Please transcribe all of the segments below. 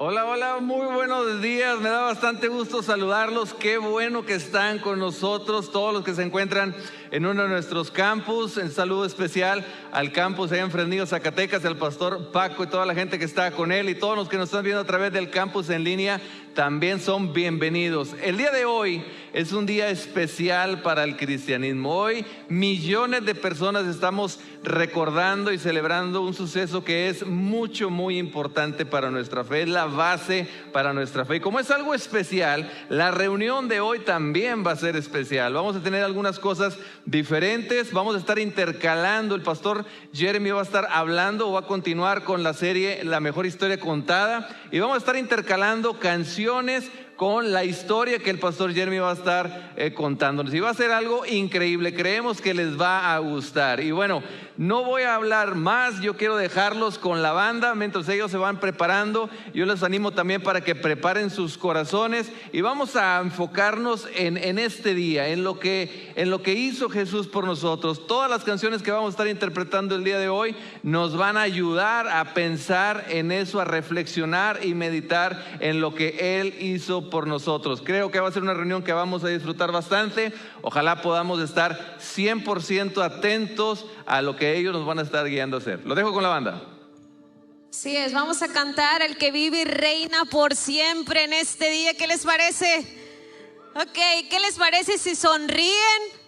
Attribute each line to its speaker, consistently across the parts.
Speaker 1: Hola, hola, muy buenos días, me da bastante gusto saludarlos, qué bueno que están con nosotros, todos los que se encuentran en uno de nuestros campus. Un saludo especial al campus allá en Fresnillo, Zacatecas, al pastor Paco y toda la gente que está con él, y todos los que nos están viendo a través del campus en línea también son bienvenidos. El día de hoy es un día especial para el cristianismo. Hoy millones de personas estamos recordando y celebrando un suceso que es muy importante para nuestra fe, es la base para nuestra fe. Y como es algo especial, la reunión de hoy también va a ser especial. Vamos a tener algunas cosas diferentes, vamos a estar intercalando. El pastor Jeremy va a estar hablando o va a continuar con la serie La Mejor Historia Contada, y vamos a estar intercalando canciones con la historia que el pastor Jeremy va a estar contándonos, y va a ser algo increíble. Creemos que les va a gustar. Y bueno, no voy a hablar más, yo quiero dejarlos con la banda mientras ellos se van preparando. Yo les animo también para que preparen sus corazones, y vamos a enfocarnos en este día, en lo que hizo Jesús por nosotros. Todas las canciones que vamos a estar interpretando el día de hoy nos van a ayudar a pensar en eso, a reflexionar y meditar en lo que Él hizo por nosotros. Creo que va a ser una reunión que vamos a disfrutar bastante. Ojalá podamos estar 100% atentos a lo que ellos nos van a estar guiando a hacer. Lo dejo con la banda.
Speaker 2: Sí es, vamos a cantar El que vive y reina por siempre en este día. ¿Qué les parece? Ok, ¿qué les parece si sonríen?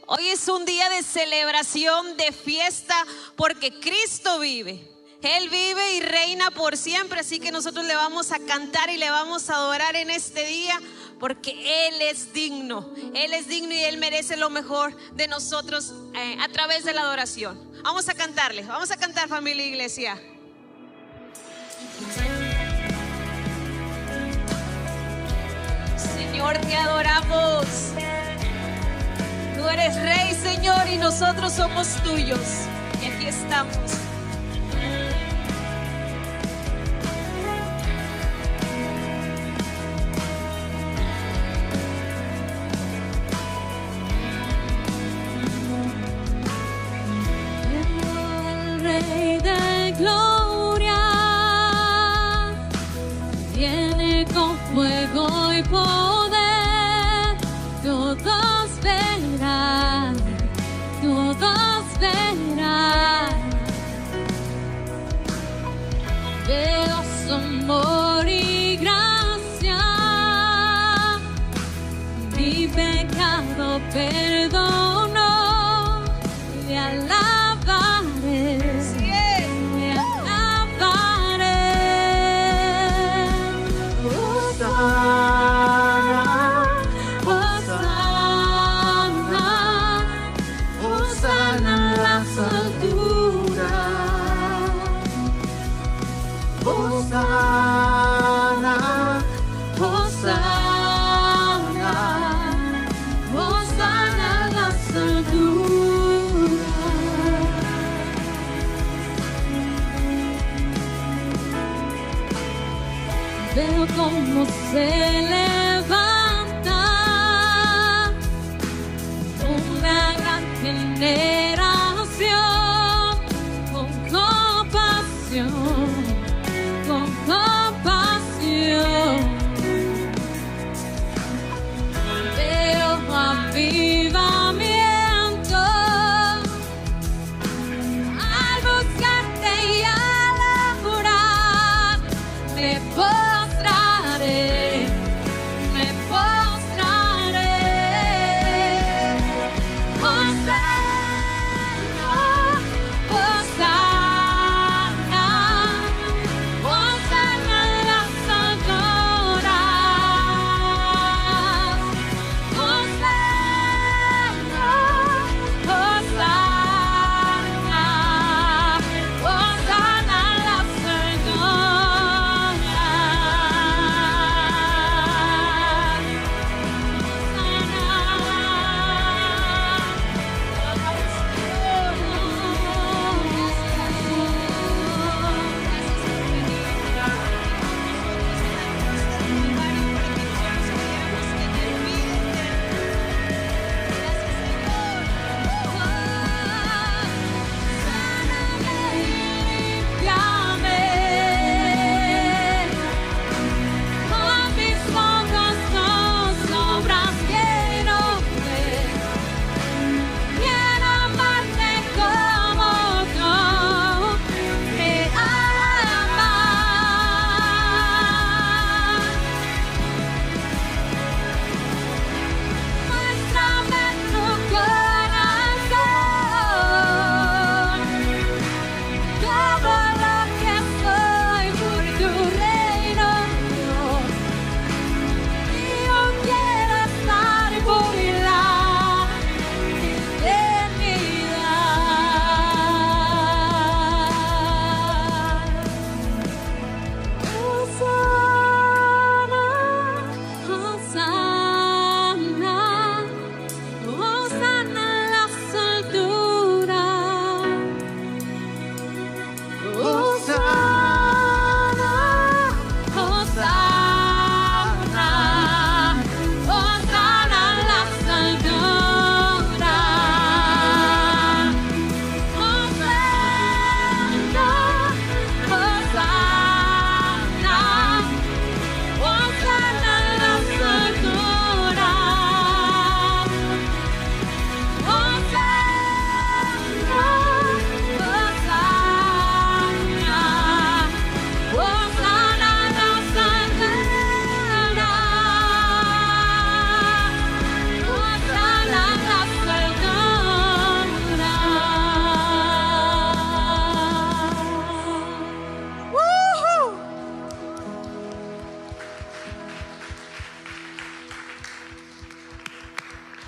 Speaker 2: Hoy es un día de celebración, de fiesta, porque Cristo vive. Él vive y reina por siempre, así que nosotros le vamos a cantar y le vamos a adorar en este día, porque Él es digno y Él merece lo mejor de nosotros a través de la adoración. Vamos a cantarle, vamos a cantar, familia iglesia. Señor, te adoramos. Tú eres Rey, Señor, y nosotros somos tuyos, y aquí estamos.
Speaker 3: Rey de gloria, viene con fuego y poder. Todos verán, veo su amor y gracia, mi pecado perdonó, le alabaré. Veo cómo se levanta una gran generación con compasión, Veo avivamiento al buscarte y al adorar. Me postraré.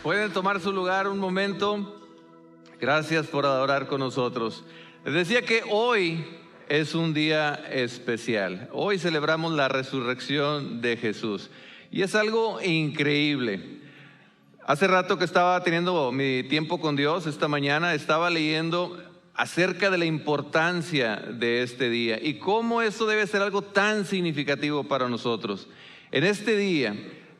Speaker 1: Pueden tomar su lugar un momento. Gracias por adorar con nosotros. Les decía que hoy es un día especial. Hoy celebramos la resurrección de Jesús. Y es algo increíble. Hace rato que estaba teniendo mi tiempo con Dios, esta mañana estaba leyendo acerca de la importancia de este día y cómo eso debe ser algo tan significativo para nosotros. En este día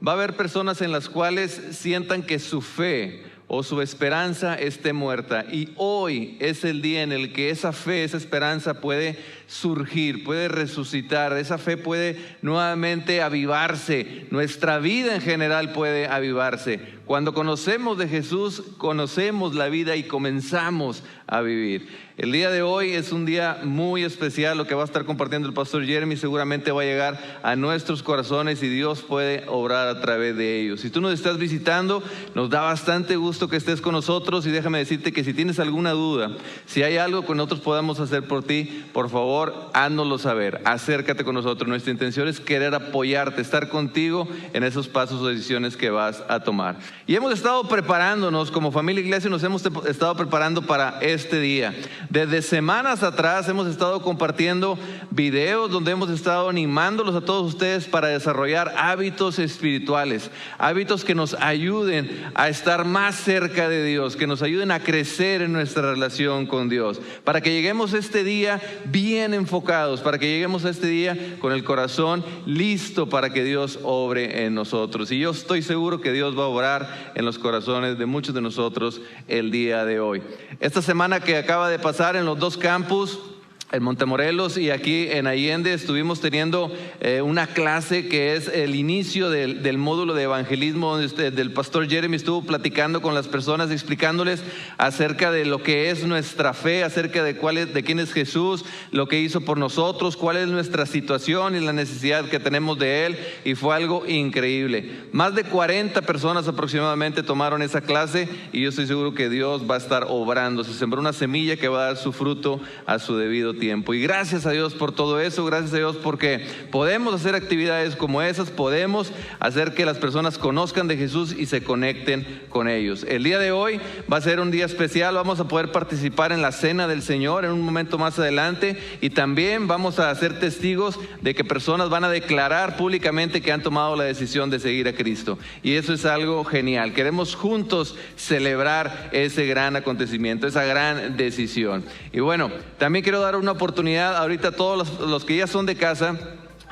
Speaker 1: va a haber personas en las cuales sientan que su fe o su esperanza esté muerta, y hoy es el día en el que esa fe, esa esperanza puede surgir, puede resucitar, esa fe puede nuevamente avivarse, nuestra vida en general puede avivarse. Cuando conocemos de Jesús, conocemos la vida y comenzamos a vivir. El día de hoy es un día muy especial. Lo que va a estar compartiendo el pastor Jeremy seguramente va a llegar a nuestros corazones y Dios puede obrar a través de ellos. Si tú nos estás visitando, nos da bastante gusto que estés con nosotros, y déjame decirte que si tienes alguna duda, si hay algo que nosotros podamos hacer por ti, por favor, háznoslo saber, acércate con nosotros. Nuestra intención es querer apoyarte, estar contigo en esos pasos o decisiones que vas a tomar. Y hemos estado preparándonos como familia iglesia, nos hemos estado preparando para este día. Desde semanas atrás hemos estado compartiendo videos donde hemos estado animándolos a todos ustedes para desarrollar hábitos espirituales, hábitos que nos ayuden a estar más cerca de Dios, que nos ayuden a crecer en nuestra relación con Dios, para que lleguemos a este día bien enfocados, para que lleguemos a este día con el corazón listo para que Dios obre en nosotros. Y yo estoy seguro que Dios va a obrar en los corazones de muchos de nosotros el día de hoy. Esta semana que acaba de pasar en los dos campus, en Montemorelos y aquí en Allende, estuvimos teniendo una clase que es el inicio del módulo de evangelismo, donde el pastor Jeremy estuvo platicando con las personas, explicándoles acerca de lo que es nuestra fe, acerca de quién es Jesús, lo que hizo por nosotros, cuál es nuestra situación y la necesidad que tenemos de Él, y fue algo increíble. Más de 40 personas aproximadamente tomaron esa clase, y yo estoy seguro que Dios va a estar obrando. Se sembró una semilla que va a dar su fruto a su debido tiempo. Y gracias a Dios por todo eso, gracias a Dios porque podemos hacer actividades como esas, podemos hacer que las personas conozcan de Jesús y se conecten con ellos. El día de hoy va a ser un día especial, vamos a poder participar en la cena del Señor en un momento más adelante, y también vamos a ser testigos de que personas van a declarar públicamente que han tomado la decisión de seguir a Cristo, y eso es algo genial. Queremos juntos celebrar ese gran acontecimiento, esa gran decisión. Y bueno, también quiero dar una oportunidad ahorita a todos los que ya son de casa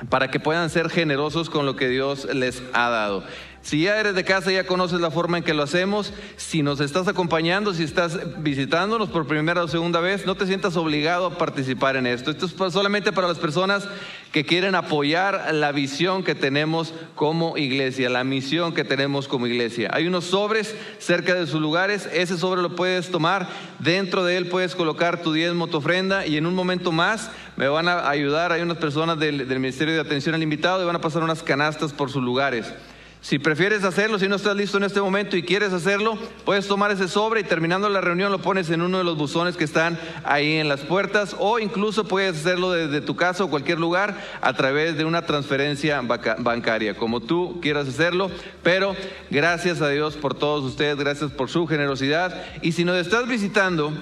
Speaker 1: para que puedan ser generosos con lo que Dios les ha dado. Si ya eres de casa, ya conoces la forma en que lo hacemos. Si nos estás acompañando, si estás visitándonos por primera o segunda vez, no te sientas obligado a participar en esto. Esto es solamente para las personas que quieren apoyar la visión que tenemos como iglesia, la misión que tenemos como iglesia. Hay unos sobres cerca de sus lugares, ese sobre lo puedes tomar, dentro de él puedes colocar tu diezmo, tu ofrenda, y en un momento más me van a ayudar. Hay unas personas del Ministerio de Atención al Invitado y van a pasar unas canastas por sus lugares. Si prefieres hacerlo, si no estás listo en este momento y quieres hacerlo, puedes tomar ese sobre y terminando la reunión lo pones en uno de los buzones que están ahí en las puertas, o incluso puedes hacerlo desde tu casa o cualquier lugar a través de una transferencia bancaria, como tú quieras hacerlo. Pero gracias a Dios por todos ustedes, gracias por su generosidad. Y si nos estás visitando,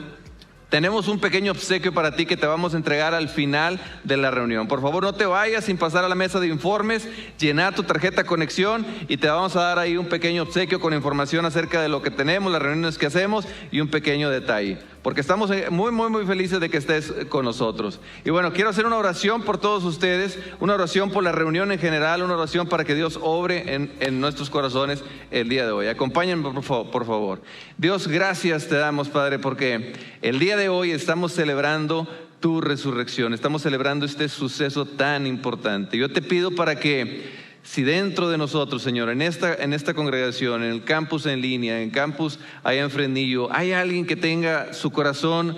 Speaker 1: tenemos un pequeño obsequio para ti que te vamos a entregar al final de la reunión. Por favor, no te vayas sin pasar a la mesa de informes, llena tu tarjeta conexión y te vamos a dar ahí un pequeño obsequio con información acerca de lo que tenemos, las reuniones que hacemos y un pequeño detalle, porque estamos muy felices de que estés con nosotros. Y bueno, quiero hacer una oración por todos ustedes, una oración por la reunión en general, una oración para que Dios obre en nuestros corazones el día de hoy. Acompáñenme por favor. Dios, gracias te damos, Padre, porque el día de hoy estamos celebrando tu resurrección, estamos celebrando este suceso tan importante. Yo te pido para que, si dentro de nosotros, Señor, en esta congregación, en el campus en línea, en campus allá en Fresnillo, hay alguien que tenga su corazón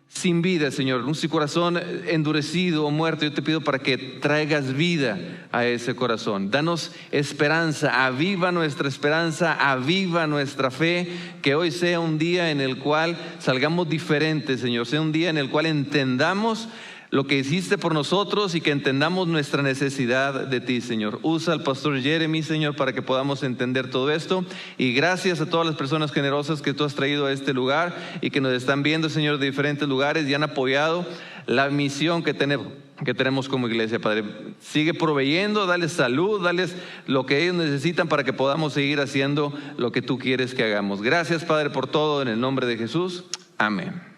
Speaker 1: sin vida, Señor, su corazón endurecido o muerto, yo te pido para que traigas vida a ese corazón. Danos esperanza, aviva nuestra esperanza, aviva nuestra fe, que hoy sea un día en el cual salgamos diferentes, Señor, sea un día en el cual entendamos lo que hiciste por nosotros y que entendamos nuestra necesidad de ti, Señor. Usa al pastor Jeremy, Señor, para que podamos entender todo esto. Y gracias a todas las personas generosas que tú has traído a este lugar y que nos están viendo, Señor, de diferentes lugares y han apoyado la misión que tenemos como iglesia, Padre. Sigue proveyendo, dales salud, dales lo que ellos necesitan para que podamos seguir haciendo lo que tú quieres que hagamos. Gracias, Padre, por todo, en el nombre de Jesús. Amén.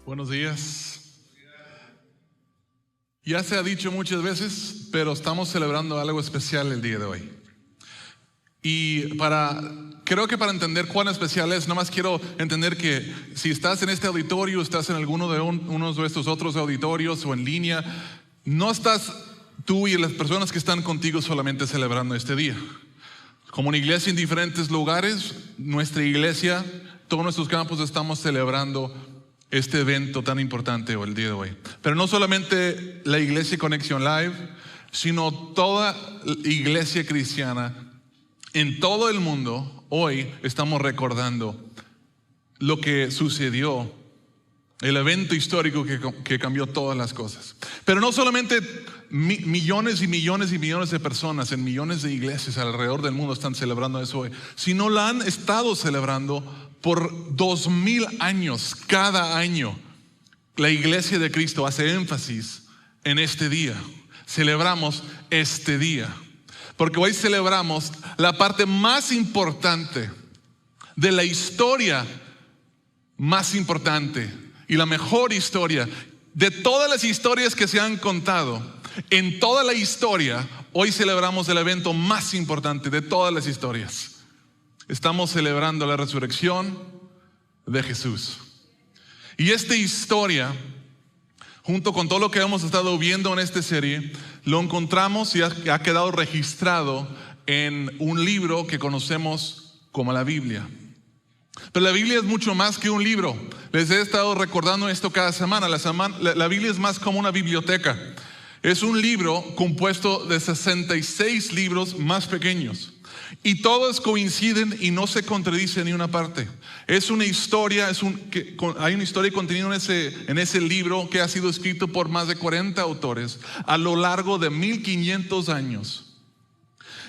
Speaker 4: Buenos días. Ya se ha dicho muchas veces, pero estamos celebrando algo especial el día de hoy. Y creo que para entender cuán especial es, nomás quiero entender que si estás en este auditorio, estás en alguno de unos de estos otros auditorios o en línea, no estás tú y las personas que están contigo solamente celebrando este día. Como una iglesia en diferentes lugares, nuestra iglesia, todos nuestros campos estamos celebrando este evento tan importante el día de hoy. Pero no solamente la iglesia Conexión Live, sino toda iglesia cristiana en todo el mundo. Hoy estamos recordando lo que sucedió, el evento histórico que cambió todas las cosas. Pero no solamente millones y millones y millones de personas en millones de iglesias alrededor del mundo están celebrando eso hoy, sino la han estado celebrando por 2000 años. Cada año la iglesia de Cristo hace énfasis en este día. Celebramos este día porque hoy celebramos la parte más importante de la historia más importante y la mejor historia de todas las historias que se han contado. En toda la historia, hoy celebramos el evento más importante de todas las historias. Estamos celebrando la resurrección de Jesús. Y esta historia, junto con todo lo que hemos estado viendo en esta serie, lo encontramos y ha quedado registrado en un libro que conocemos como la Biblia. Pero la Biblia es mucho más que un libro. Les he estado recordando esto cada semana. La Biblia es más como una biblioteca. Es un libro compuesto de 66 libros más pequeños. Y todos coinciden y no se contradicen ni una parte. Es una historia, hay una historia contenida en ese libro que ha sido escrito por más de 40 autores a lo largo de 1500 años.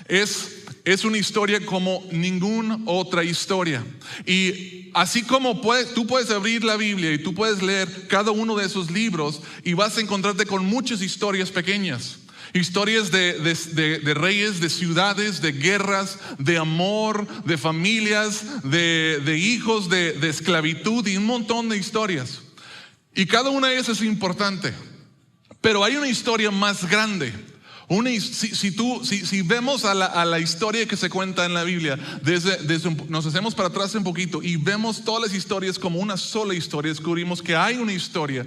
Speaker 4: Es una historia como ninguna otra historia. Y así como tú puedes abrir la Biblia y tú puedes leer cada uno de esos libros y vas a encontrarte con muchas historias pequeñas. Historias de reyes, de ciudades, de guerras, de amor, de familias, de hijos, de esclavitud y un montón de historias. Y cada una de esas es importante. Pero hay una historia más grande. Si vemos a la historia que se cuenta en la Biblia, nos hacemos para atrás un poquito y vemos todas las historias como una sola historia, descubrimos que hay una historia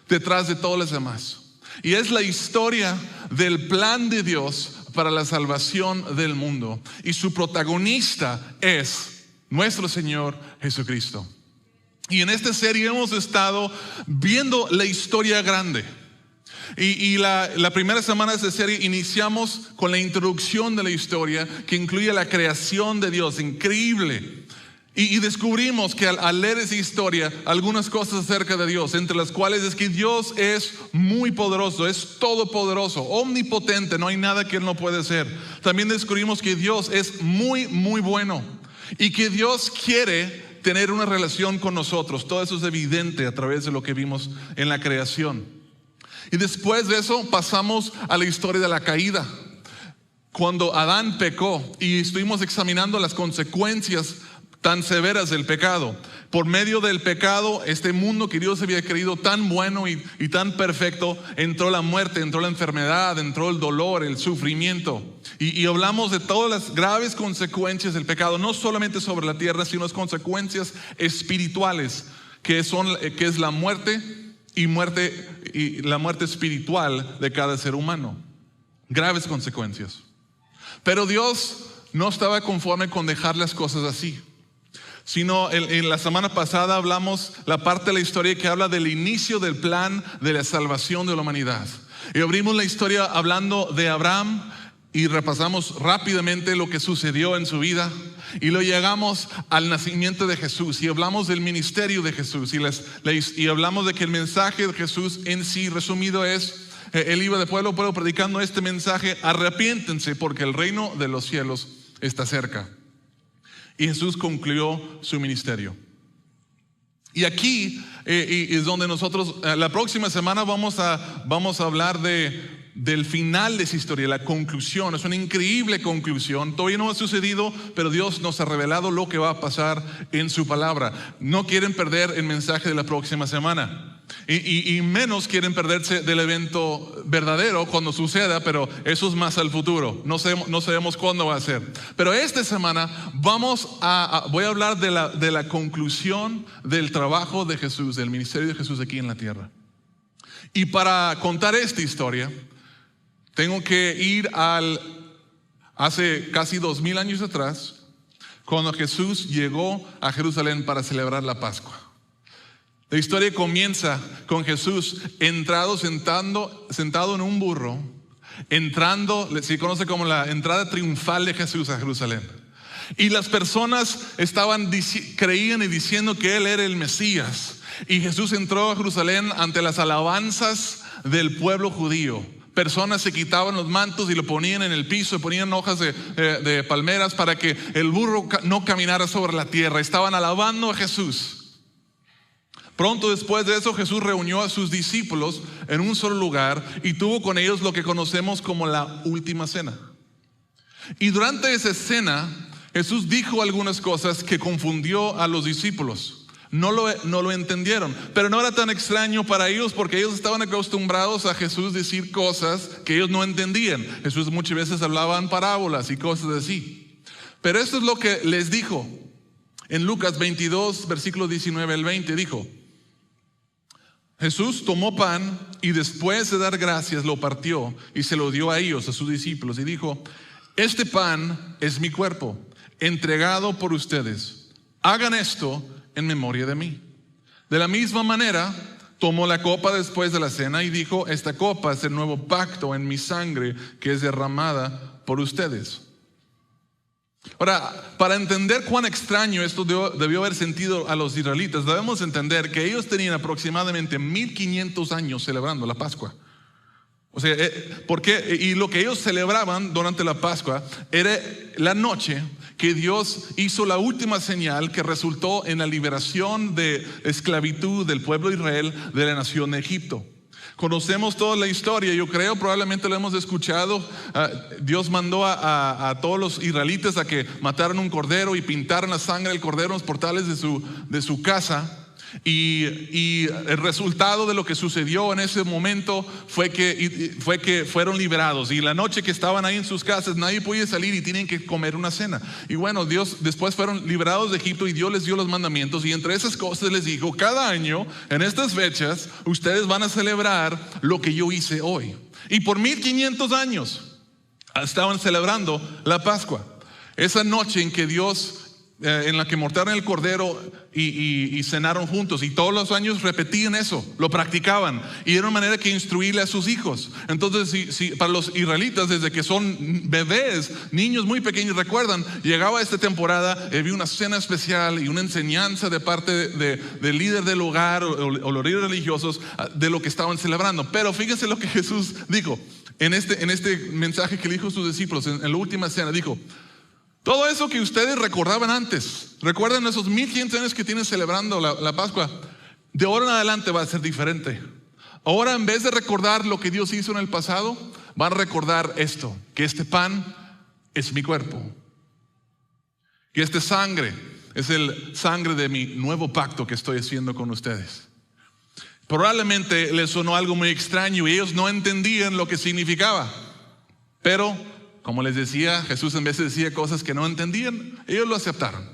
Speaker 4: detrás de todas las demás. Y es la historia del plan de Dios para la salvación del mundo. Y su protagonista es nuestro Señor Jesucristo. Y en esta serie hemos estado viendo la historia grande. Y la primera semana de esta serie iniciamos con la introducción de la historia, que incluye la creación de Dios, increíble. Y descubrimos que al leer esa historia, algunas cosas acerca de Dios, entre las cuales es que Dios es muy poderoso, es todopoderoso, omnipotente, no hay nada que Él no puede hacer. También descubrimos que Dios es muy, muy bueno y que Dios quiere tener una relación con nosotros. Todo eso es evidente a través de lo que vimos en la creación. Y después de eso pasamos a la historia de la caída. Cuando Adán pecó y estuvimos examinando las consecuencias tan severas del pecado. Por medio del pecado, este mundo que Dios había creído tan bueno y tan perfecto, entró la muerte, entró la enfermedad, entró el dolor, el sufrimiento. Y hablamos de todas las graves consecuencias del pecado, no solamente sobre la tierra, sino las consecuencias espirituales, que es la muerte y la muerte espiritual de cada ser humano. Graves consecuencias. Pero Dios no estaba conforme con dejar las cosas así. Sino en la semana pasada hablamos la parte de la historia que habla del inicio del plan de la salvación de la humanidad. Y abrimos la historia hablando de Abraham y repasamos rápidamente lo que sucedió en su vida. Y luego llegamos al nacimiento de Jesús y hablamos del ministerio de Jesús. Y hablamos de que el mensaje de Jesús en sí resumido es, él iba de pueblo a pueblo predicando este mensaje: arrepiéntense porque el reino de los cielos está cerca. Y Jesús concluyó su ministerio. Y aquí es donde nosotros, la próxima semana vamos a hablar del final de esa historia, la conclusión. Es una increíble conclusión. Todavía no ha sucedido, pero Dios nos ha revelado lo que va a pasar en su palabra. No quieren perder el mensaje de la próxima semana. Y menos quieren perderse del evento verdadero cuando suceda, pero eso es más al futuro. No sabemos cuándo va a ser. Pero esta semana voy a hablar de la conclusión del trabajo de Jesús, del ministerio de Jesús aquí en la tierra. Y para contar esta historia, tengo que ir hace casi 2000 años atrás, cuando Jesús llegó a Jerusalén para celebrar la Pascua. La historia comienza con Jesús sentado en un burro, se conoce como la entrada triunfal de Jesús a Jerusalén. Y las personas creían y diciendo que Él era el Mesías. Y Jesús entró a Jerusalén ante las alabanzas del pueblo judío. Personas se quitaban los mantos y lo ponían en el piso, ponían hojas de palmeras para que el burro no caminara sobre la tierra. Estaban alabando a Jesús. Pronto después de eso, Jesús reunió a sus discípulos en un solo lugar y tuvo con ellos lo que conocemos como la última cena. Y durante esa cena, Jesús dijo algunas cosas que confundió a los discípulos. No lo entendieron, pero no era tan extraño para ellos porque ellos estaban acostumbrados a Jesús decir cosas que ellos no entendían. Jesús muchas veces hablaba en parábolas y cosas así. Pero esto es lo que les dijo. En Lucas 22, versículo 19 al 20, dijo: Jesús tomó pan y después de dar gracias lo partió y se lo dio a ellos, a sus discípulos, y dijo: este pan es mi cuerpo, entregado por ustedes. Hagan esto en memoria de mí. De la misma manera, tomó la copa después de la cena y dijo: esta copa es el nuevo pacto en mi sangre que es derramada por ustedes. Ahora, para entender cuán extraño esto debió haber sentido a los israelitas, debemos entender que ellos tenían aproximadamente 1500 años celebrando la Pascua. O sea, y lo que ellos celebraban durante la Pascua era la noche que Dios hizo la última señal que resultó en la liberación de esclavitud del pueblo de Israel de la nación de Egipto. Conocemos toda la historia, yo creo, probablemente lo hemos escuchado. Dios mandó a todos los israelitas a que mataran un cordero y pintaran la sangre del cordero en los portales de su casa. Y el resultado de lo que sucedió en ese momento fue que fueron liberados. Y la noche que estaban ahí en sus casas, nadie podía salir y tienen que comer una cena. Y bueno, Dios después fueron liberados de Egipto y Dios les dio los mandamientos. Y entre esas cosas les dijo: cada año, en estas fechas, ustedes van a celebrar lo que yo hice hoy. Y por 1500 años estaban celebrando la Pascua. Esa noche en que en la que mataron el cordero y cenaron juntos, y todos los años repetían eso, lo practicaban, y era una manera que instruirle a sus hijos. Entonces, para los israelitas, desde que son bebés, niños muy pequeños, recuerdan, llegaba esta temporada, había una cena especial y una enseñanza de parte del líder del hogar o los líderes religiosos de lo que estaban celebrando. Pero fíjense lo que Jesús dijo en este mensaje que le dijo a sus discípulos en la última cena. Dijo: todo eso que ustedes recordaban antes, recuerden esos 1500 años que tienen celebrando la Pascua, de ahora en adelante va a ser diferente. Ahora, en vez de recordar lo que Dios hizo en el pasado, van a recordar esto: que este pan es mi cuerpo, que esta sangre es el sangre de mi nuevo pacto que estoy haciendo con ustedes. Probablemente les sonó algo muy extraño y ellos no entendían lo que significaba, pero como les decía, Jesús en vez de decir cosas que no entendían, ellos lo aceptaron.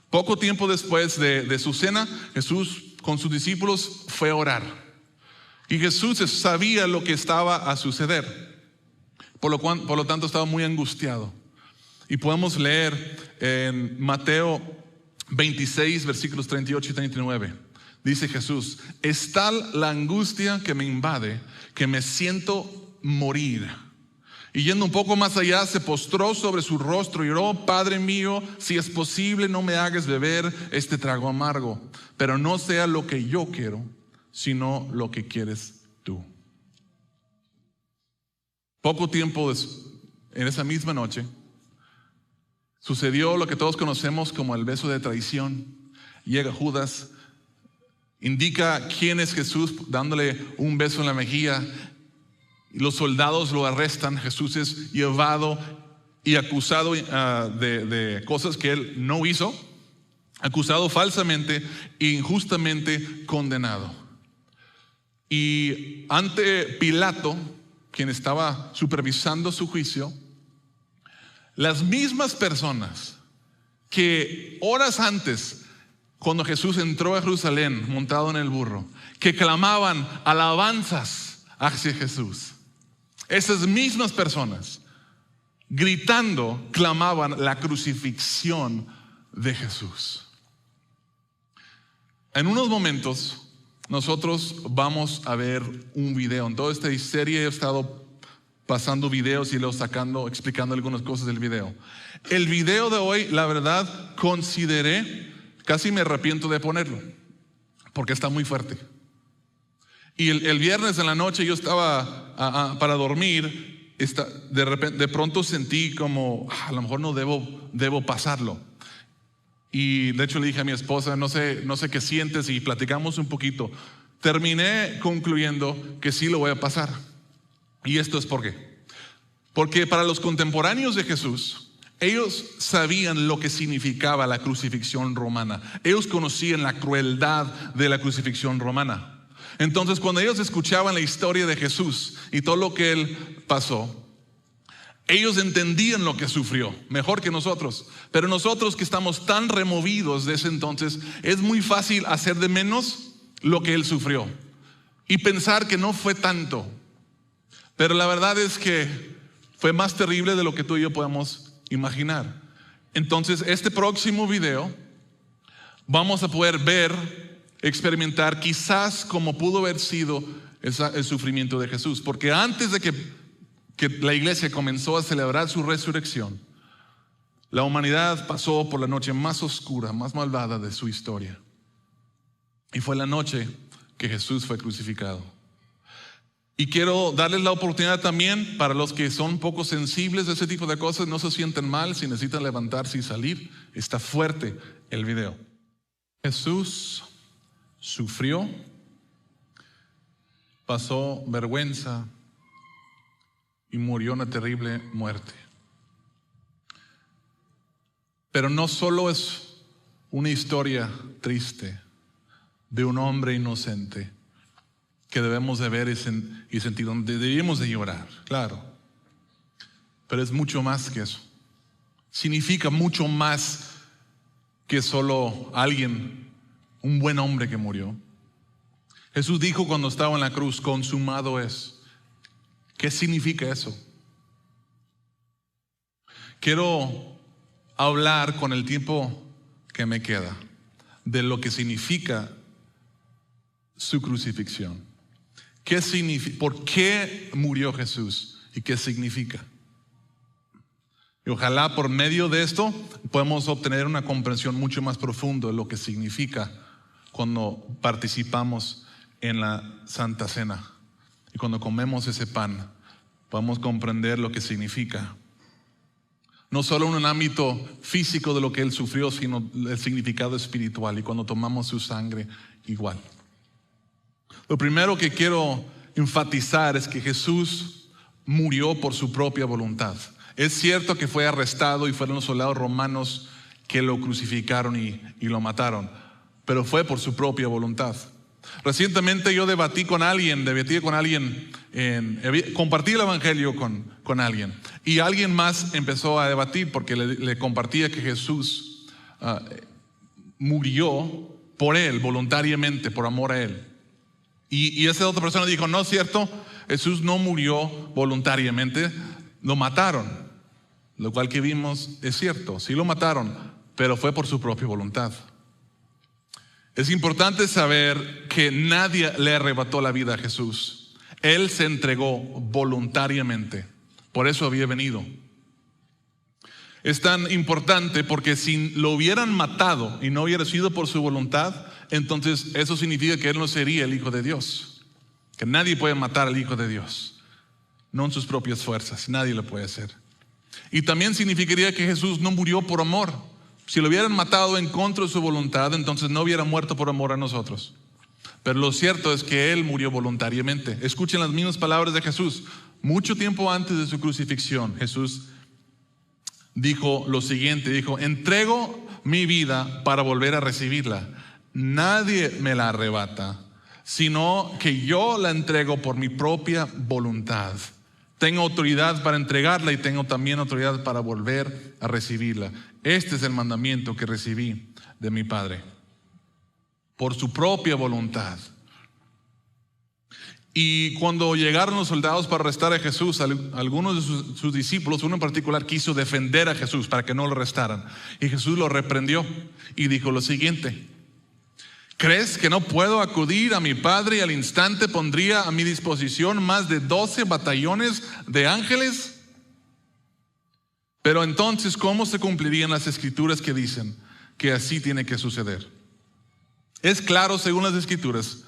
Speaker 4: Poco tiempo después de su cena, Jesús con sus discípulos fue a orar. Y Jesús sabía lo que estaba a suceder. Por lo tanto, estaba muy angustiado. Y podemos leer en Mateo 26, versículos 38 y 39. dice Jesús, es tal la angustia que me invade que me siento morir. Y yendo un poco más allá, se postró sobre su rostro y oró, Padre mío, si es posible, no me hagas beber este trago amargo, pero no sea lo que yo quiero, sino lo que quieres tú. Poco tiempo en esa misma noche, sucedió lo que todos conocemos como el beso de traición. Llega Judas, indica quién es Jesús, dándole un beso en la mejilla. Los soldados lo arrestan. Jesús es llevado y acusado de cosas que él no hizo, acusado falsamente e injustamente condenado. Y ante Pilato, quien estaba supervisando su juicio, las mismas personas que horas antes, cuando Jesús entró a Jerusalén montado en el burro, que clamaban alabanzas hacia Jesús, esas mismas personas gritando clamaban la crucifixión de Jesús. En unos momentos nosotros vamos a ver un video. En toda esta serie he estado pasando videos y luego sacando, explicando algunas cosas del video. El video de hoy, la verdad, consideré, casi me arrepiento de ponerlo, porque está muy fuerte. Y el viernes en la noche yo estaba para dormir, de pronto sentí como, a lo mejor no debo pasarlo. Y de hecho le dije a mi esposa, no sé qué sientes, y platicamos un poquito. Terminé concluyendo que sí lo voy a pasar. Y esto es por qué. Porque para los contemporáneos de Jesús, ellos sabían lo que significaba la crucifixión romana. Ellos conocían la crueldad de la crucifixión romana. Entonces, cuando ellos escuchaban la historia de Jesús y todo lo que él pasó, ellos entendían lo que sufrió, mejor que nosotros. Pero nosotros que estamos tan removidos de ese entonces, es muy fácil hacer de menos lo que él sufrió y pensar que no fue tanto. Pero la verdad es que fue más terrible de lo que tú y yo podemos imaginar. Entonces, este próximo video vamos a poder experimentar quizás como pudo haber sido el sufrimiento de Jesús. Porque antes de que la iglesia comenzó a celebrar su resurrección, la humanidad pasó por la noche más oscura, más malvada de su historia. Y fue la noche que Jesús fue crucificado. Y quiero darles la oportunidad también para los que son poco sensibles de ese tipo de cosas, no se sienten mal si necesitan levantarse y salir. Está fuerte el video. Jesús sufrió, pasó vergüenza y murió una terrible muerte. Pero no solo es una historia triste de un hombre inocente que debemos de ver y sentir, donde debemos de llorar, claro. Pero es mucho más que eso. Significa mucho más que solo alguien, un buen hombre que murió. Jesús dijo cuando estaba en la cruz, consumado es. ¿Qué significa eso? Quiero hablar con el tiempo que me queda de lo que significa su crucifixión. ¿Qué significa? ¿Por qué murió Jesús? ¿Y qué significa? Y ojalá por medio de esto podamos obtener una comprensión mucho más profunda de lo que significa cuando participamos en la Santa Cena. Y cuando comemos ese pan, podemos comprender lo que significa. No solo en un ámbito físico de lo que Él sufrió, sino el significado espiritual. Y cuando tomamos su sangre, igual. Lo primero que quiero enfatizar es que Jesús murió por su propia voluntad. Es cierto que fue arrestado y fueron los soldados romanos que lo crucificaron y lo mataron, pero fue por su propia voluntad. Recientemente yo debatí con alguien, compartí el evangelio con alguien, y alguien más empezó a debatir porque le compartía que Jesús murió por él voluntariamente, por amor a él. Y esa otra persona dijo, no es cierto, Jesús no murió voluntariamente, lo mataron. Lo cual que vimos es cierto, sí lo mataron, pero fue por su propia voluntad. Es importante saber que nadie le arrebató la vida a Jesús. Él se entregó voluntariamente. Por eso había venido. Es tan importante porque si lo hubieran matado y no hubiera sido por su voluntad, entonces eso significa que Él no sería el Hijo de Dios. Que nadie puede matar al Hijo de Dios. No en sus propias fuerzas. Nadie lo puede hacer. Y también significaría que Jesús no murió por amor. Si lo hubieran matado en contra de su voluntad, entonces no hubiera muerto por amor a nosotros. Pero lo cierto es que Él murió voluntariamente. Escuchen las mismas palabras de Jesús. Mucho tiempo antes de su crucifixión, Jesús dijo lo siguiente, dijo: entrego mi vida para volver a recibirla. Nadie me la arrebata, sino que yo la entrego por mi propia voluntad. Tengo autoridad para entregarla y tengo también autoridad para volver a recibirla. Este es el mandamiento que recibí de mi Padre. Por su propia voluntad. Y cuando llegaron los soldados para arrestar a Jesús, algunos de sus discípulos, uno en particular, quiso defender a Jesús para que no lo arrestaran. Y Jesús lo reprendió y dijo lo siguiente: ¿crees que no puedo acudir a mi Padre y al instante pondría a mi disposición más de 12 batallones de ángeles? Pero entonces, ¿cómo se cumplirían las escrituras que dicen que así tiene que suceder? Es claro, según las escrituras,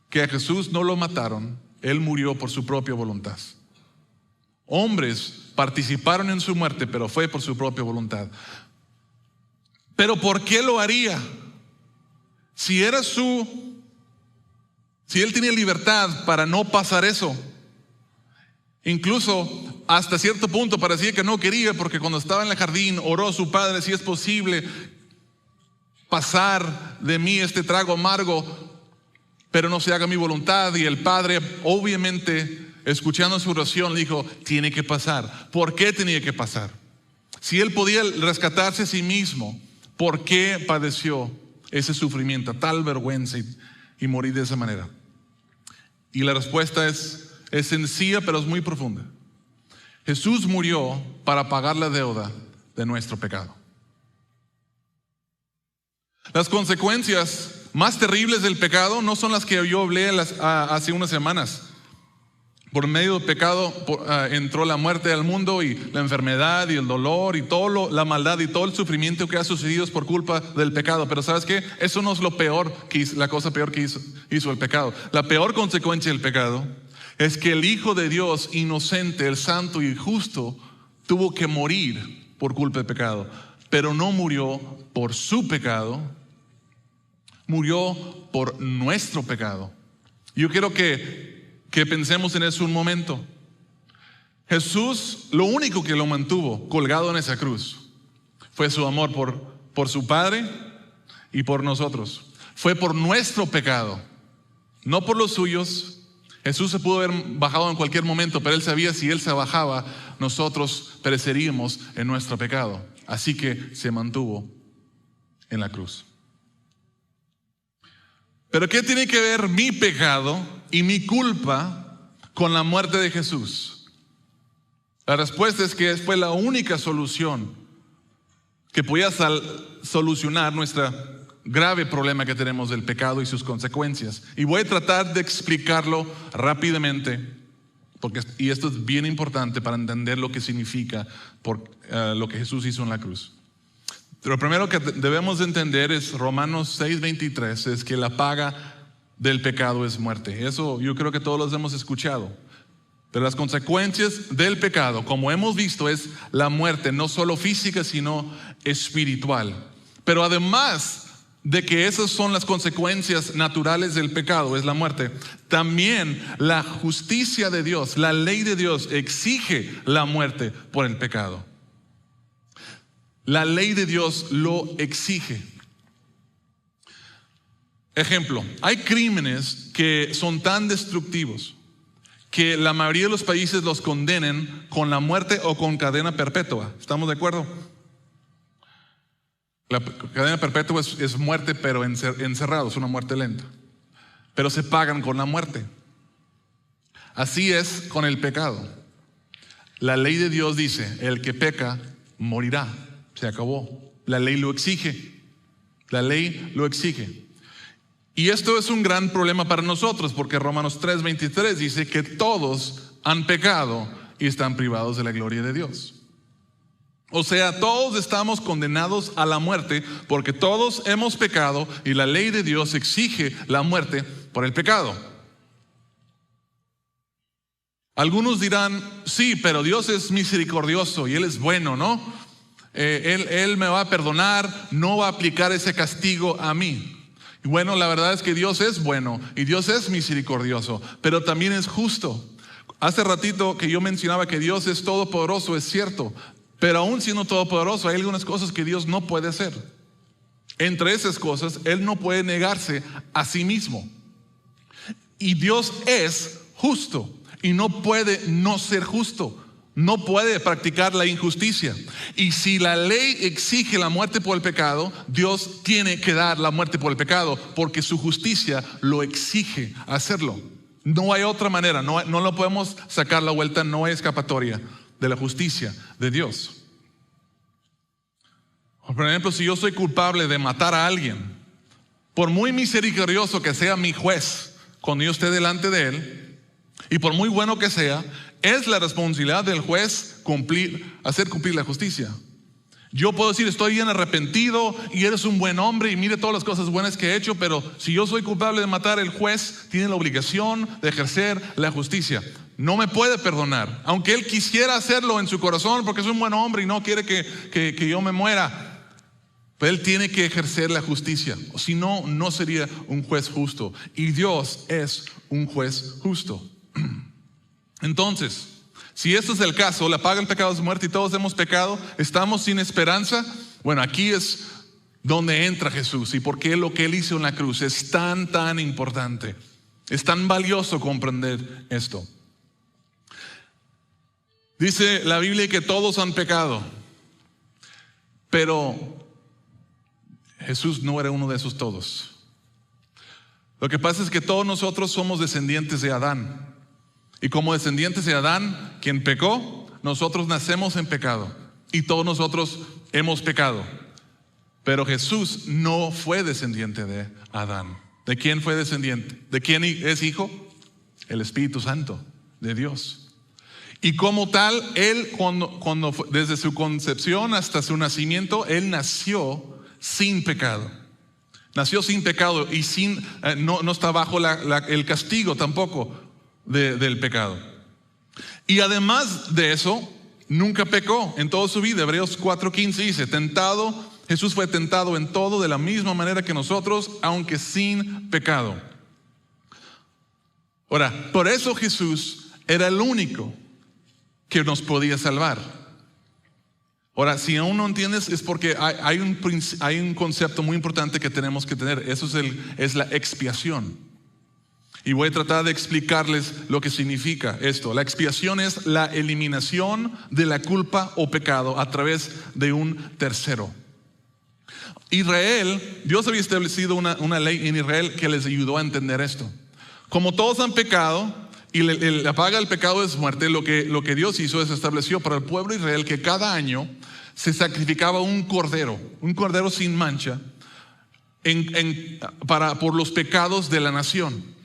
Speaker 4: que a Jesús no lo mataron. Él murió por su propia voluntad. Hombres participaron en su muerte, pero fue por su propia voluntad. ¿Pero por qué lo haría? Si él tenía libertad para no pasar eso. Incluso hasta cierto punto parecía que no quería, porque cuando estaba en el jardín oró a su Padre: si es posible pasar de mí este trago amargo, pero no se haga mi voluntad. Y el Padre, obviamente, escuchando su oración, le dijo: tiene que pasar. ¿Por qué tenía que pasar? Si él podía rescatarse a sí mismo, ¿por qué padeció ese sufrimiento, tal vergüenza y morir de esa manera? Y la respuesta es sencilla, pero es muy profunda. Jesús murió para pagar la deuda de nuestro pecado. Las consecuencias más terribles del pecado no son las que yo hablé hace unas semanas. Por medio del pecado entró la muerte al mundo, y la enfermedad y el dolor y toda la maldad y todo el sufrimiento que ha sucedido es por culpa del pecado. Pero ¿sabes qué? Eso no es la cosa peor que hizo el pecado. La peor consecuencia del pecado es que el Hijo de Dios, inocente, el santo y justo, tuvo que morir por culpa del pecado. Pero no murió por su pecado, murió por nuestro pecado. Yo quiero que pensemos en eso un momento. Jesús, lo único que lo mantuvo colgado en esa cruz fue su amor por su Padre y por nosotros. Fue por nuestro pecado, no por los suyos. Jesús se pudo haber bajado en cualquier momento, pero Él sabía si Él se bajaba, nosotros pereceríamos en nuestro pecado. Así que se mantuvo en la cruz. Pero ¿qué tiene que ver mi pecado y mi culpa con la muerte de Jesús? La respuesta es que fue la única solución que podía solucionar nuestro grave problema que tenemos del pecado y sus consecuencias. Y voy a tratar de explicarlo rápidamente, y esto es bien importante para entender lo que significa lo que Jesús hizo en la cruz. Lo primero que debemos entender es Romanos 6:23, es que la paga del pecado es muerte. Eso yo creo que todos los hemos escuchado. Pero las consecuencias del pecado, como hemos visto, es la muerte, no solo física, sino espiritual. Pero además de que esas son las consecuencias naturales del pecado, es la muerte, también la justicia de Dios, la ley de Dios, exige la muerte por el pecado. La ley de Dios lo exige. Ejemplo, hay crímenes que son tan destructivos que la mayoría de los países los condenen con la muerte o con cadena perpetua. ¿Estamos de acuerdo? La cadena perpetua es muerte, pero encerrado, es una muerte lenta. Pero se pagan con la muerte. Así es con el pecado. La ley de Dios dice: el que peca morirá. Se acabó. La ley lo exige. La ley lo exige. Y esto es un gran problema para nosotros, porque Romanos 3:23 dice que todos han pecado y están privados de la gloria de Dios. O sea, todos estamos condenados a la muerte porque todos hemos pecado y la ley de Dios exige la muerte por el pecado. Algunos dirán, sí, pero Dios es misericordioso y Él es bueno, ¿no? Él me va a perdonar, no va a aplicar ese castigo a mí. Y bueno, la verdad es que Dios es bueno y Dios es misericordioso, pero también es justo. Hace ratito que yo mencionaba que Dios es todopoderoso, es cierto, pero aún siendo todopoderoso hay algunas cosas que Dios no puede hacer. Entre esas cosas, Él no puede negarse a sí mismo. Y Dios es justo y no puede no ser justo. No puede practicar la injusticia. Y si la ley exige la muerte por el pecado, Dios tiene que dar la muerte por el pecado porque su justicia lo exige hacerlo. No hay otra manera, no lo podemos sacar la vuelta, no hay escapatoria de la justicia de Dios. Por ejemplo, si yo soy culpable de matar a alguien, por muy misericordioso que sea mi juez cuando yo esté delante de él, y por muy bueno que sea, es la responsabilidad del juez hacer cumplir la justicia. Yo puedo decir, estoy bien arrepentido y eres un buen hombre y mire todas las cosas buenas que he hecho, pero si yo soy culpable de matar, el juez tiene la obligación de ejercer la justicia. No me puede perdonar, aunque él quisiera hacerlo en su corazón porque es un buen hombre y no quiere que yo me muera. Pero él tiene que ejercer la justicia, o si no, no sería un juez justo. Y Dios es un juez justo. Entonces, si esto es el caso, la paga del pecado es muerte y todos hemos pecado, estamos sin esperanza. Bueno, aquí es donde entra Jesús y por qué lo que Él hizo en la cruz es tan importante. Es tan valioso comprender esto. Dice la Biblia que todos han pecado, pero Jesús no era uno de esos todos. Lo que pasa es que todos nosotros somos descendientes de Adán. Y como descendientes de Adán, quien pecó, nosotros nacemos en pecado. Y todos nosotros hemos pecado. Pero Jesús no fue descendiente de Adán. ¿De quién fue descendiente? ¿De quién es hijo? El Espíritu Santo de Dios. Y como tal, Él desde su concepción hasta su nacimiento, Él nació sin pecado. Nació sin pecado y no está bajo el castigo tampoco del pecado. Y además de eso, nunca pecó en toda su vida. Hebreos 4:15 dice, Jesús fue tentado en todo de la misma manera que nosotros, aunque sin pecado. Ahora, por eso Jesús era el único que nos podía salvar. Ahora, si aún no entiendes, es porque hay un concepto muy importante que tenemos que tener. Eso es la expiación. Y voy a tratar de explicarles lo que significa esto. La expiación es la eliminación de la culpa o pecado a través de un tercero. Dios había establecido una ley en Israel que les ayudó a entender esto. Como todos han pecado y la paga del pecado es muerte, lo que Dios hizo es estableció para el pueblo de Israel que cada año se sacrificaba un cordero sin mancha por los pecados de la nación.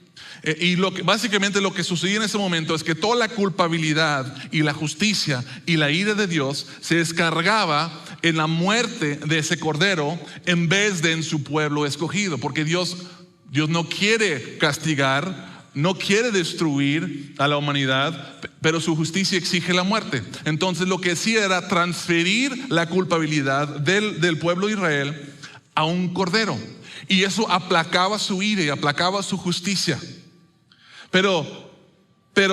Speaker 4: Y básicamente lo que sucedía en ese momento es que toda la culpabilidad y la justicia y la ira de Dios se descargaba en la muerte de ese cordero en vez de en su pueblo escogido, porque Dios no quiere castigar, no quiere destruir a la humanidad, pero su justicia exige la muerte. Entonces lo que hacía era transferir la culpabilidad del pueblo de Israel a un cordero, y eso aplacaba su ira y aplacaba su justicia. Pero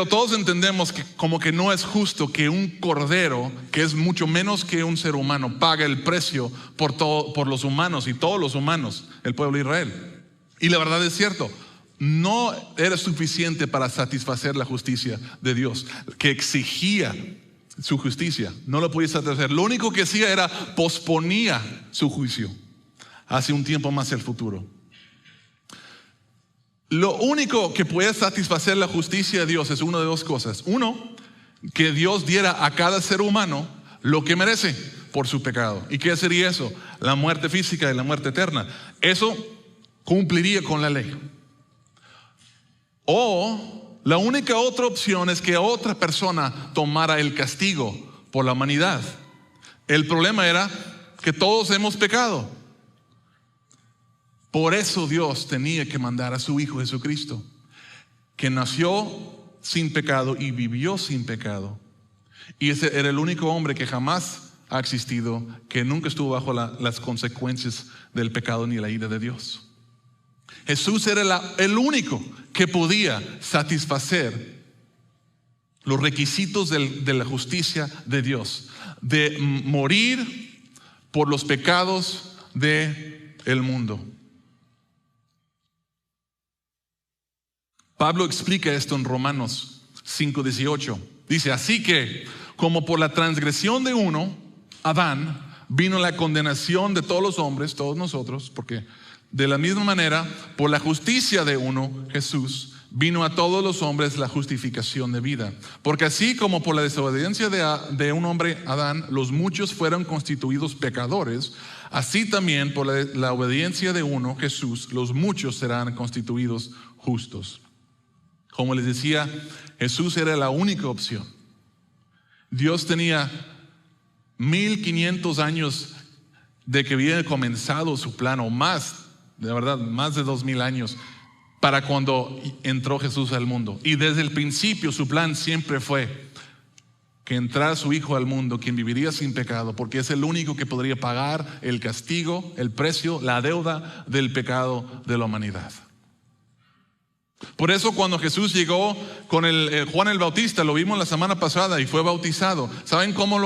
Speaker 4: todos entendemos que como que no es justo que un cordero, que es mucho menos que un ser humano, pague el precio por los humanos y todos los humanos, el pueblo de Israel. Y la verdad es cierto, no era suficiente para satisfacer la justicia de Dios, que exigía su justicia. No lo podía satisfacer. Lo único que hacía era posponía su juicio hacia un tiempo más el futuro. Lo único que puede satisfacer la justicia de Dios es una de dos cosas. Uno, que Dios diera a cada ser humano lo que merece por su pecado. ¿Y qué sería eso? La muerte física y la muerte eterna. Eso cumpliría con la ley. O la única otra opción es que otra persona tomara el castigo por la humanidad. El problema era que todos hemos pecado. Por eso Dios tenía que mandar a su Hijo Jesucristo, que nació sin pecado y vivió sin pecado. Y ese era el único hombre que jamás ha existido, que nunca estuvo bajo las consecuencias del pecado ni la ira de Dios. Jesús era el único que podía satisfacer los requisitos de la justicia de Dios, de morir por los pecados del mundo. Pablo explica esto en Romanos 5:18. Dice, así que como por la transgresión de uno, Adán, vino la condenación de todos los hombres, todos nosotros, porque de la misma manera, por la justicia de uno, Jesús, vino a todos los hombres la justificación de vida. Porque así como por la desobediencia de un hombre, Adán, los muchos fueron constituidos pecadores, así también por la obediencia de uno, Jesús, los muchos serán constituidos justos. Como les decía, Jesús era la única opción. Dios tenía 1500 años de que había comenzado su plan, o más, de verdad, más de 2000 años, para cuando entró Jesús al mundo. Y desde el principio su plan siempre fue que entrara su Hijo al mundo, quien viviría sin pecado, porque es el único que podría pagar el castigo, el precio, la deuda del pecado de la humanidad. Por eso cuando Jesús llegó con Juan el Bautista, lo vimos la semana pasada, y fue bautizado, ¿saben cómo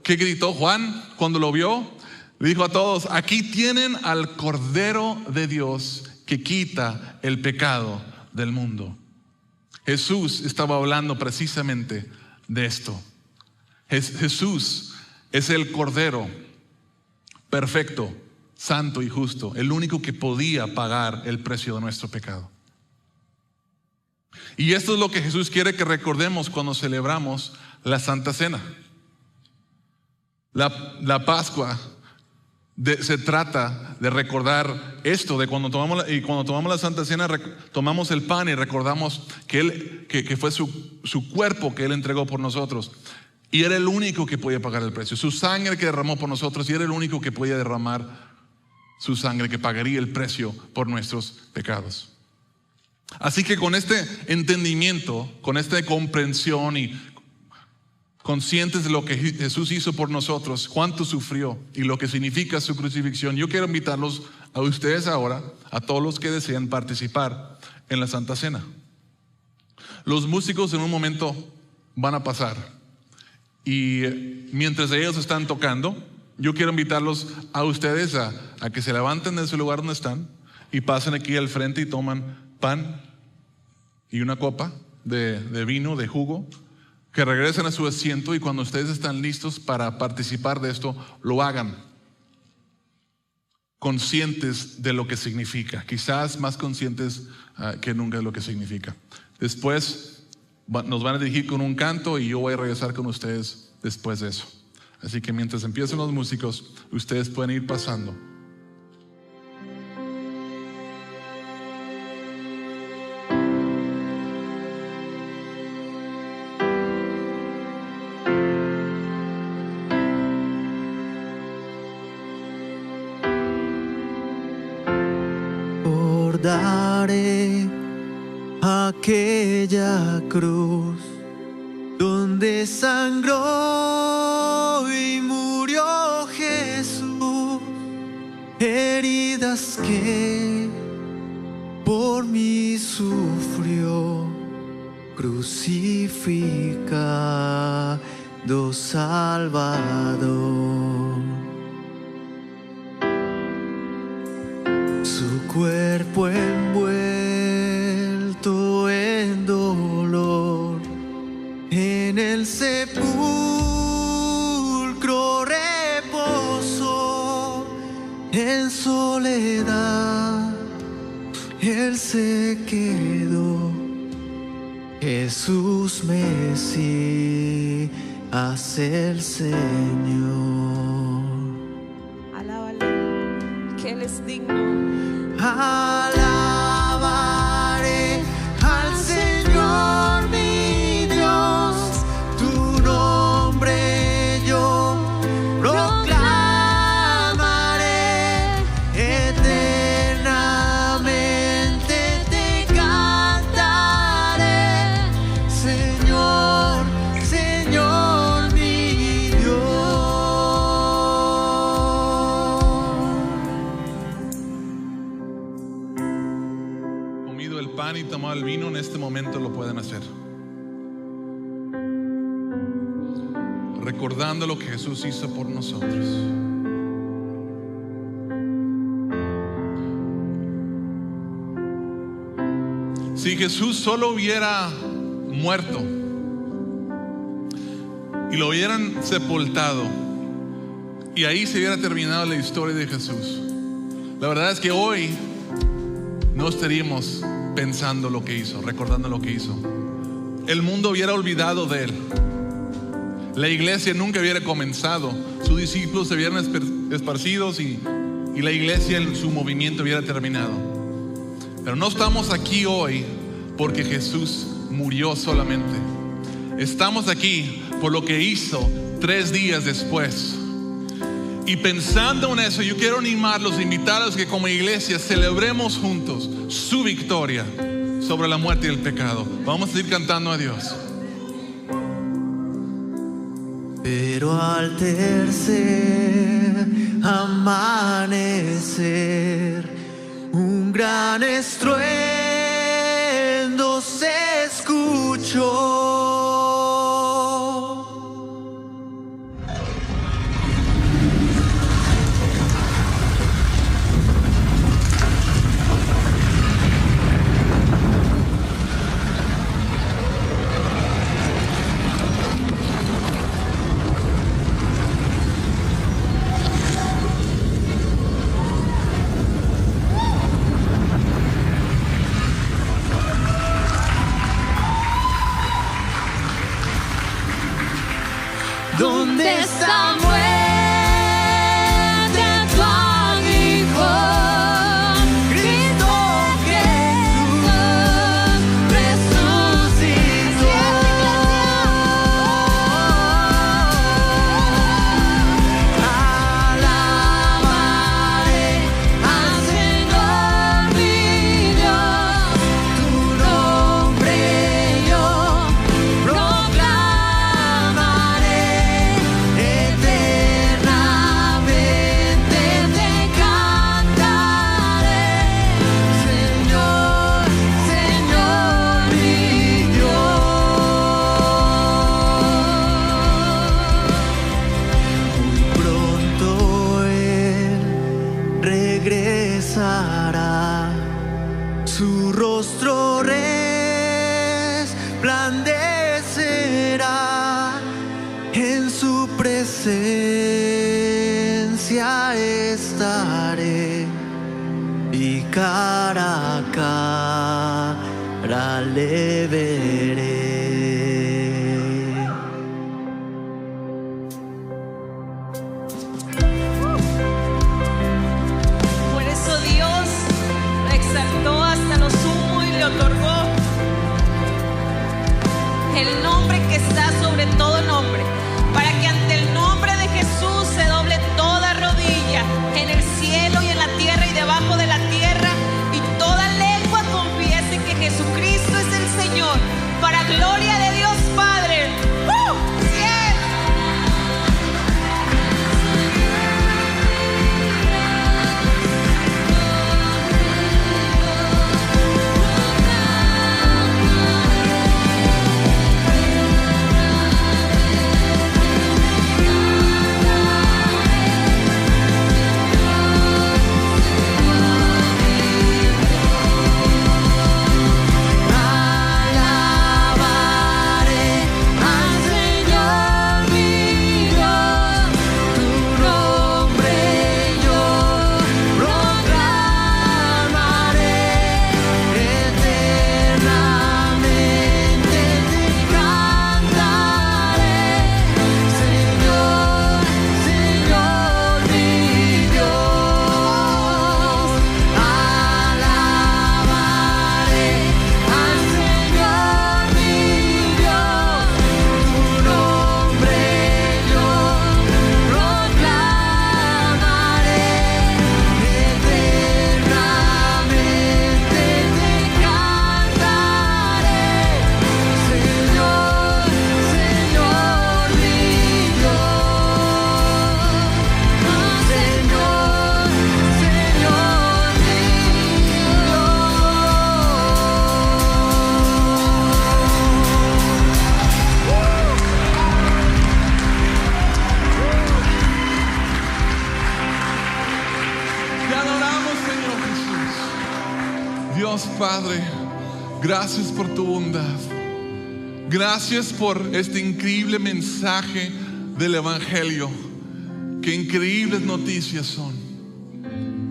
Speaker 4: qué gritó Juan cuando lo vio? Le dijo a todos, aquí tienen al Cordero de Dios que quita el pecado del mundo. Jesús estaba hablando precisamente de esto. Jesús es el Cordero perfecto, santo y justo, el único que podía pagar el precio de nuestro pecado. Y esto es lo que Jesús quiere que recordemos cuando celebramos la Santa Cena. La Pascua se trata de recordar esto, de cuando tomamos la Santa Cena, tomamos el pan y recordamos que fue su cuerpo que Él entregó por nosotros. Y era el único que podía pagar el precio. Su sangre que derramó por nosotros, y era el único que podía derramar su sangre, que pagaría el precio por nuestros pecados. Así que con este entendimiento, con esta comprensión y conscientes de lo que Jesús hizo por nosotros, cuánto sufrió y lo que significa su crucifixión, yo quiero invitarlos a ustedes ahora, a todos los que desean participar en la Santa Cena. Los músicos en un momento van a pasar, y mientras ellos están tocando, yo quiero invitarlos a ustedes a que se levanten de su lugar donde están y pasen aquí al frente y toman pan y una copa de vino, de jugo, que regresen a su asiento, y cuando ustedes están listos para participar de esto, lo hagan conscientes de lo que significa, quizás más conscientes que nunca de lo que significa. Después nos van a dirigir con un canto y yo voy a regresar con ustedes después de eso. Así que mientras empiecen los músicos, ustedes pueden ir pasando.
Speaker 5: Recordaré aquella cruz donde sangró y murió Jesús, heridas que por mí sufrió, crucificado Salvador. Su cuerpo envuelto en dolor, en el sepulcro reposó, en soledad Él se quedó. Jesús Mesías, el Señor.
Speaker 2: Alábale. Qué Él es digno.
Speaker 5: Alabaré al Señor mi Dios, tu nombre yo proclamaré, eternamente te cantaré, Señor, Señor mi Dios.
Speaker 4: Comido el pan y tomado el vino, en este momento lo pueden hacer. Recordando lo que Jesús hizo por nosotros. Si Jesús solo hubiera muerto y lo hubieran sepultado y ahí se hubiera terminado la historia de Jesús, la verdad es que hoy no estaríamos pensando lo que hizo, recordando lo que hizo. El mundo hubiera olvidado de él. La iglesia nunca hubiera comenzado. Sus discípulos se hubieran esparcidos y la iglesia en su movimiento hubiera terminado. Pero no estamos aquí hoy porque Jesús murió solamente. Estamos aquí por lo que hizo 3 días después. Y pensando en eso, yo quiero animarlos, invitarlos que como iglesia celebremos juntos su victoria sobre la muerte y el pecado. Vamos a ir cantando a Dios.
Speaker 5: Pero al tercer amanecer, un gran estruendo se escuchó. ¿Dónde está muerte tu aguijón? Cristo Jesús resucitó. Alabaré al Señor mi Dios, tu nombre yo proclamaré. Su rostro resplandecerá, en su presencia estaré y cara a cara le veré.
Speaker 2: Por eso Dios lo exaltó hasta lo sumo y le otorgó el nombre que está sobre todo nombre, para que ante el nombre de Jesús se doble toda rodilla en el cielo y en la tierra y debajo de la tierra, y toda lengua confiese que Jesucristo es el Señor,
Speaker 4: Dios Padre, gracias por tu bondad. Gracias por este increíble mensaje del Evangelio. Qué increíbles noticias son.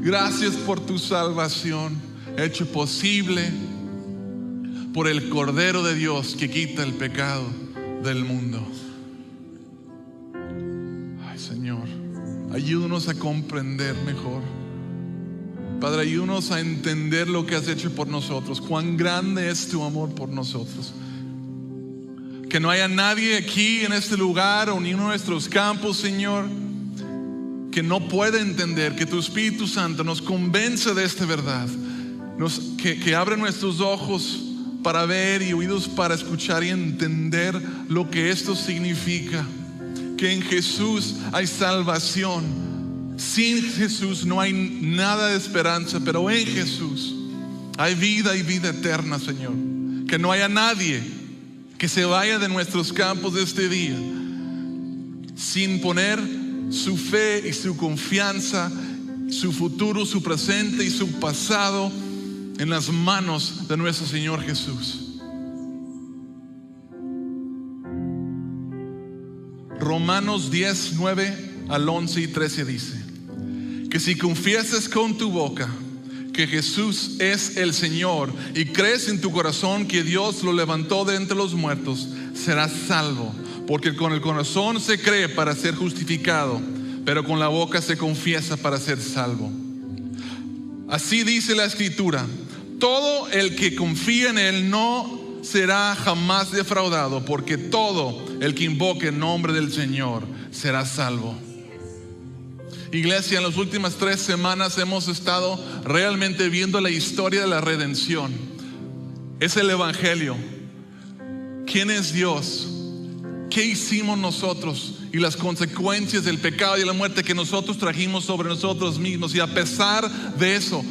Speaker 4: Gracias por tu salvación, hecho posible por el Cordero de Dios que quita el pecado del mundo. Ay, Señor, ayúdanos a comprender mejor. Padre, ayúdanos a entender lo que has hecho por nosotros, cuán grande es tu amor por nosotros. Que no haya nadie aquí en este lugar o ni en nuestros campos, Señor, que no pueda entender, que tu Espíritu Santo nos convence de esta verdad, que abre nuestros ojos para ver y oídos para escuchar y entender lo que esto significa. Que en Jesús hay salvación. Sin Jesús no hay nada de esperanza, pero en Jesús hay vida y vida eterna, Señor. Que no haya nadie que se vaya de nuestros campos de este día sin poner su fe y su confianza, su futuro, su presente y su pasado en las manos de nuestro Señor Jesús. Romanos 10, 9 al 11 y 13 dice que si confiesas con tu boca que Jesús es el Señor y crees en tu corazón que Dios lo levantó de entre los muertos, serás salvo. Porque con el corazón se cree para ser justificado, pero con la boca se confiesa para ser salvo. Así dice la Escritura: todo el que confía en Él no será jamás defraudado, porque todo el que invoque el nombre del Señor será salvo. Iglesia, en las últimas 3 semanas hemos estado realmente viendo la historia de la redención. Es el Evangelio. ¿Quién es Dios? ¿Qué hicimos nosotros? Y las consecuencias del pecado y de la muerte que nosotros trajimos sobre nosotros mismos. Y a pesar de eso,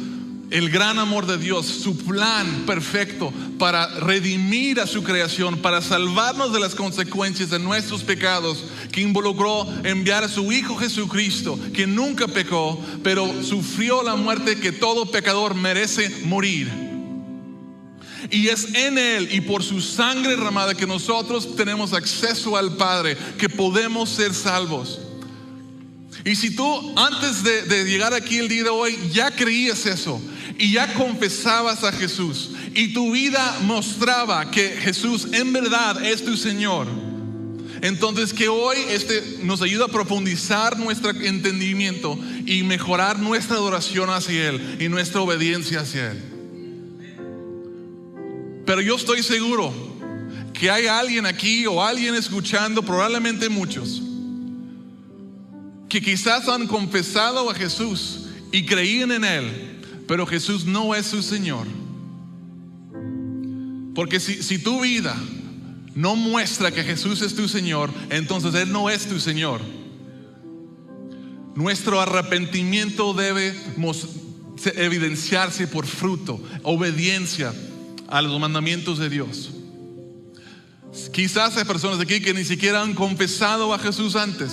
Speaker 4: el gran amor de Dios, su plan perfecto para redimir a su creación, para salvarnos de las consecuencias de nuestros pecados, que involucró enviar a su Hijo Jesucristo, que nunca pecó, pero sufrió la muerte que todo pecador merece morir. Y es en Él y por su sangre derramada que nosotros tenemos acceso al Padre, que podemos ser salvos. Y si tú antes de llegar aquí el día de hoy ya creías eso y ya confesabas a Jesús y tu vida mostraba que Jesús en verdad es tu Señor, entonces que hoy nos ayuda a profundizar nuestro entendimiento y mejorar nuestra adoración hacia Él y nuestra obediencia hacia Él. Pero yo estoy seguro que hay alguien aquí o alguien escuchando, probablemente muchos, que quizás han confesado a Jesús y creían en Él, pero Jesús no es su Señor. Porque si tu vida no muestra que Jesús es tu Señor, entonces Él no es tu Señor. Nuestro arrepentimiento debe evidenciarse por fruto, obediencia a los mandamientos de Dios. Quizás hay personas aquí que ni siquiera han confesado a Jesús antes.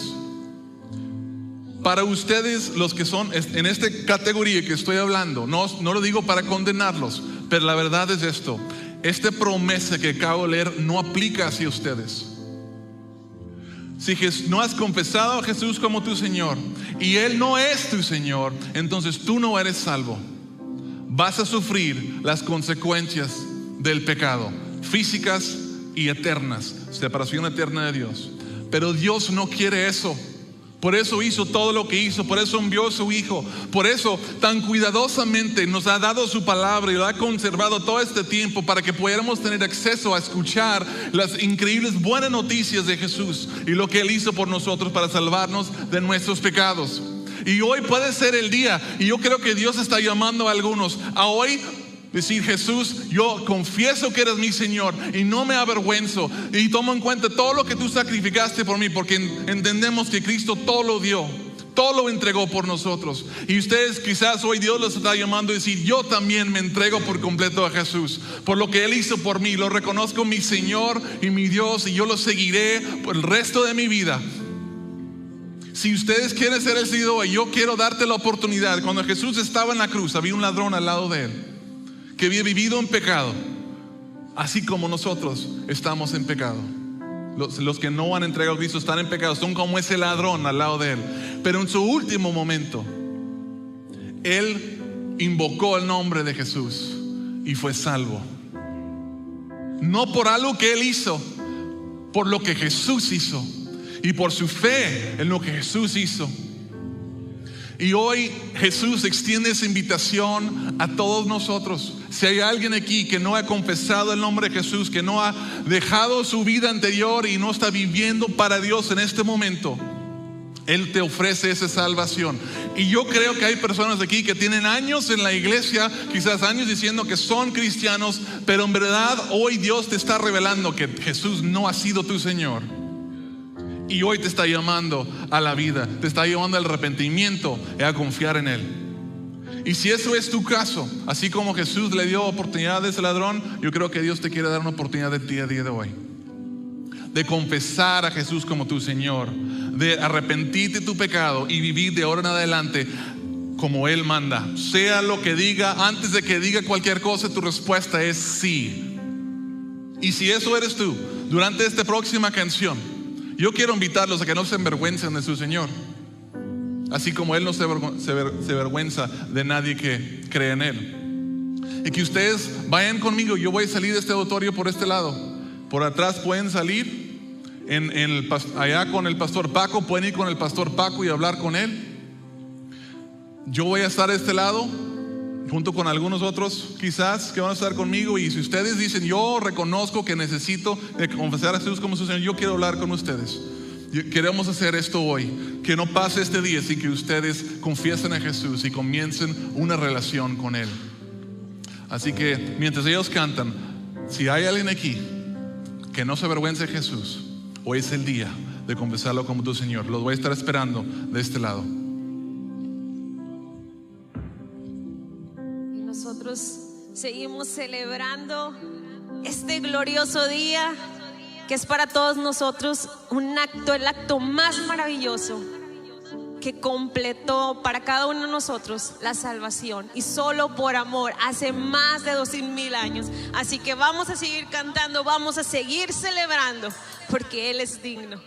Speaker 4: Para ustedes, los que son en esta categoría que estoy hablando, no lo digo para condenarlos, pero la verdad es esto: esta promesa que acabo de leer no aplica hacia ustedes. Si no has confesado a Jesús como tu Señor y Él no es tu Señor, entonces tú no eres salvo. Vas a sufrir las consecuencias del pecado, físicas y eternas, separación eterna de Dios. Pero Dios no quiere eso. Por eso hizo todo lo que hizo, por eso envió a su Hijo, por eso tan cuidadosamente nos ha dado su palabra y lo ha conservado todo este tiempo para que pudiéramos tener acceso a escuchar las increíbles buenas noticias de Jesús y lo que Él hizo por nosotros para salvarnos de nuestros pecados. Y hoy puede ser el día, y yo creo que Dios está llamando a algunos a hoy decir: Jesús, yo confieso que eres mi Señor y no me avergüenzo y tomo en cuenta todo lo que tú sacrificaste por mí, porque entendemos que Cristo todo lo dio, todo lo entregó por nosotros. Y ustedes quizás hoy Dios los está llamando a decir: yo también me entrego por completo a Jesús, por lo que Él hizo por mí, lo reconozco mi Señor y mi Dios, y yo lo seguiré por el resto de mi vida. Si ustedes quieren ser el yo quiero darte la oportunidad. Cuando Jesús estaba en la cruz, había un ladrón al lado de Él que había vivido en pecado, así como nosotros estamos en pecado. Los que no han entregado a Cristo están en pecado, son como ese ladrón al lado de Él. Pero en su último momento, Él invocó el nombre de Jesús y fue salvo. No por algo que Él hizo, por lo que Jesús hizo y por su fe en lo que Jesús hizo. Y hoy Jesús extiende esa invitación a todos nosotros. Si hay alguien aquí que no ha confesado el nombre de Jesús, que no ha dejado su vida anterior y no está viviendo para Dios en este momento, Él te ofrece esa salvación. Y yo creo que hay personas aquí que tienen años en la iglesia, quizás años diciendo que son cristianos, pero en verdad hoy Dios te está revelando que Jesús no ha sido tu Señor. Y hoy te está llamando a la vida, te está llamando al arrepentimiento y a confiar en Él. Y si eso es tu caso, así como Jesús le dio oportunidad a ese ladrón, yo creo que Dios te quiere dar una oportunidad de ti a día de hoy, de confesar a Jesús como tu Señor, de arrepentirte de tu pecado y vivir de ahora en adelante como Él manda. Sea lo que diga, antes de que diga cualquier cosa, tu respuesta es sí. Y si eso eres tú, durante esta próxima canción, yo quiero invitarlos a que no se envergüencen de su Señor, así como Él no se avergüenza de nadie que cree en Él. Y que ustedes vayan conmigo. Yo voy a salir de este auditorio por este lado. Por atrás pueden salir allá con el pastor Paco. Pueden ir con el pastor Paco y hablar con él. Yo voy a estar de este lado junto con algunos otros quizás que van a estar conmigo. Y si ustedes dicen, yo reconozco que necesito de confesar a Jesús como su Señor, yo quiero hablar con ustedes. Queremos hacer esto hoy. Que no pase este día sin que ustedes confiesen a Jesús y comiencen una relación con Él. Así que mientras ellos cantan, si hay alguien aquí que no se avergüence de Jesús, hoy es el día de confesarlo como tu Señor. Los voy a estar esperando de este lado.
Speaker 2: Nosotros seguimos celebrando este glorioso día que es para todos nosotros el acto más maravilloso que completó para cada uno de nosotros la salvación, y solo por amor, hace más de 2000 años. Así que vamos a seguir cantando, vamos a seguir celebrando, porque Él es digno.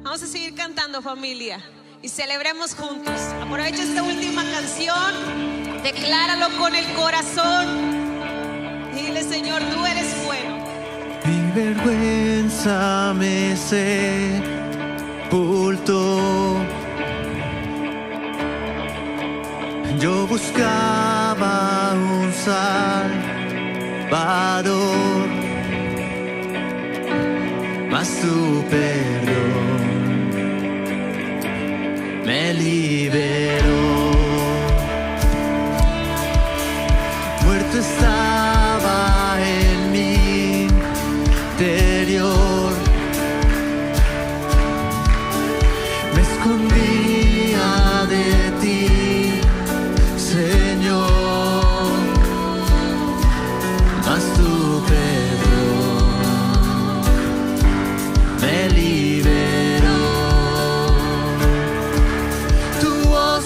Speaker 2: Vamos a seguir cantando, familia, y celebremos juntos. Aprovecha esta última canción, decláralo con el corazón. Dile: Señor, tú eres bueno.
Speaker 5: Mi vergüenza me sepultó. Yo buscaba un Salvador, mas tu perdón me liberó. Muerto estaba en mi interior, me escondía de ti, Señor, mas tu perdón me liberó. Tu voz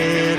Speaker 5: de